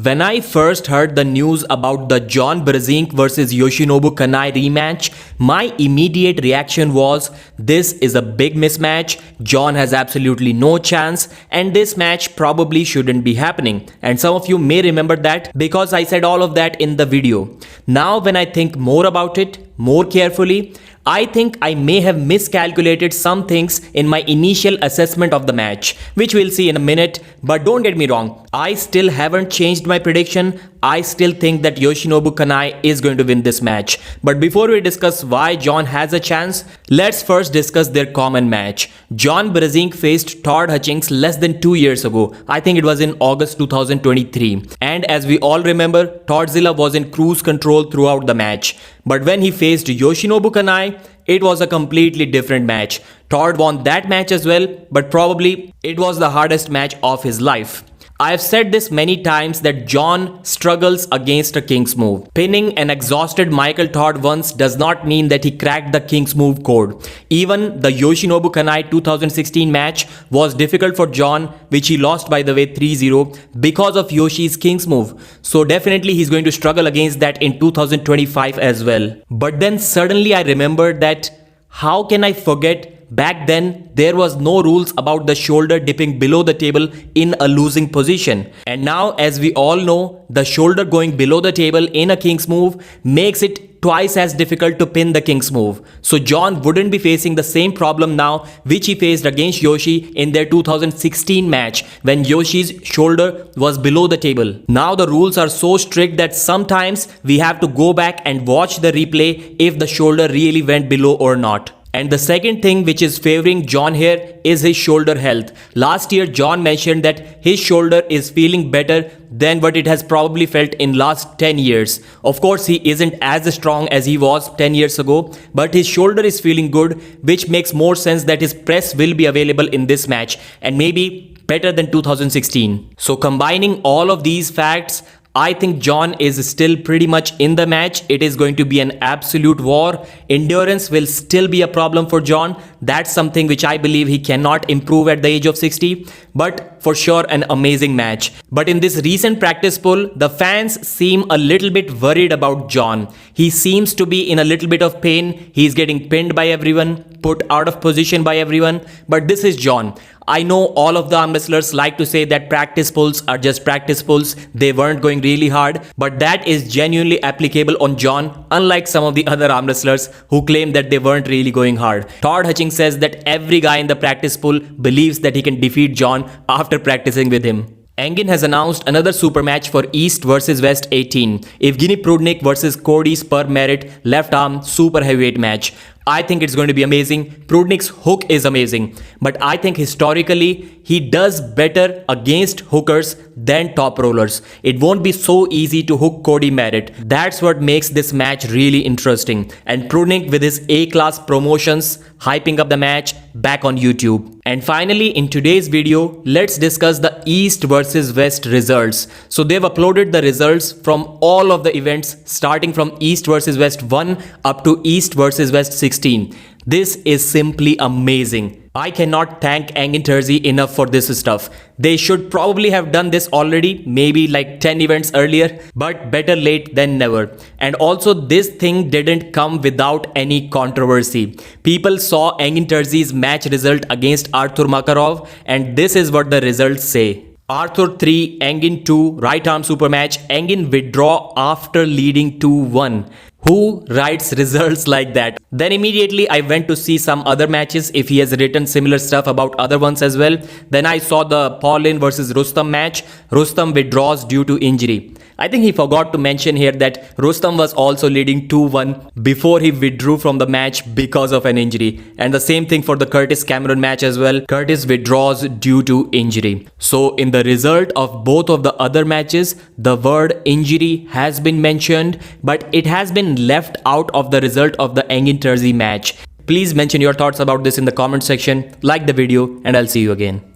When I first heard the news about the John Brzenk vs Yoshinobu Kanai rematch, my immediate reaction was, this is a big mismatch, John has absolutely no chance, and this match probably shouldn't be happening. And some of you may remember that because I said all of that in the video. Now when I think more about it, more carefully, I think I may have miscalculated some things in my initial assessment of the match, which we'll see in a minute, but don't get me wrong, I still haven't changed my prediction. I still think that Yoshinobu Kanai is going to win this match. But before we discuss why John has a chance, let's first discuss their common match. John Brzenk faced Todd Hutchings less than 2 years ago. I think it was in August 2023. And as we all remember, Toddzilla was in cruise control throughout the match. But when he faced Yoshinobu Kanai, it was a completely different match. Todd won that match as well, but probably it was the hardest match of his life. I have said this many times that John struggles against a King's move. Pinning an exhausted Michael Todd once does not mean that he cracked the King's move code. Even the Yoshinobu Kanai 2016 match was difficult for John, which he lost by the way 3-0 because of Yoshi's King's move. So definitely he's going to struggle against that in 2025 as well. But then suddenly I remembered that how can I forget back then, there was no rules about the shoulder dipping below the table in a losing position. And now, as we all know, the shoulder going below the table in a King's move makes it twice as difficult to pin the King's move. So John wouldn't be facing the same problem now which he faced against Yoshi in their 2016 match when Yoshi's shoulder was below the table. Now the rules are so strict that sometimes we have to go back and watch the replay if the shoulder really went below or not. And the second thing which is favoring John here is his shoulder health. Last year, John mentioned that his shoulder is feeling better than what it has probably felt in last 10 years. Of course, he isn't as strong as he was 10 years ago, but his shoulder is feeling good, which makes more sense that his press will be available in this match and maybe better than 2016. So combining all of these facts, I think John is still pretty much in the match. It is going to be an absolute war. Endurance will still be a problem for John. That's something which I believe he cannot improve at the age of 60. But for sure an amazing match. But in this recent practice poll, the fans seem a little bit worried about John. He seems to be in a little bit of pain. He's getting pinned by everyone, put out of position by everyone. But this is John. I know all of the arm wrestlers like to say that practice pulls are just practice pulls. They weren't going really hard, but that is genuinely applicable on John, unlike some of the other arm wrestlers who claim that they weren't really going hard. Todd Hutchings says that every guy in the practice pool believes that he can defeat John after practicing with him. Engin has announced another super match for East vs West 18. Evgeny Prudnik vs Cody Spur Merritt left arm super heavyweight match. I think it's going to be amazing. Prudnik's hook is amazing, but I think historically he does better against hookers than top rollers. It won't be so easy to hook Cody Merritt. That's what makes this match really interesting. And Prudnik with his A-class promotions, hyping up the match back on YouTube. And finally, in today's video, let's discuss the East vs West results. So they've uploaded the results from all of the events starting from East vs West 1 up to East vs West 16. This is simply amazing. I cannot thank Engin Terzi enough for this stuff. They should probably have done this already, maybe like 10 events earlier, but better late than never. And also this thing didn't come without any controversy. People saw Engin Terzi's match result against Artur Makarov, and this is what the results say. Arthur 3, Engin 2, right arm super match, Engin withdraw after leading 2-1. Who writes results like that? Then immediately I went to see some other matches if he has written similar stuff about other ones as well. Then I saw the Paulin versus Rustam match. Rustam withdraws due to injury. I think he forgot to mention here that Rustam was also leading 2-1 before he withdrew from the match because of an injury. And the same thing for the Curtis Cameron match as well. Curtis withdraws due to injury. So in the result of both of the other matches, the word injury has been mentioned, but it has been left out of the result of the Engin Terzi match. Please mention your thoughts about this in the comment section, like the video, and I'll see you again.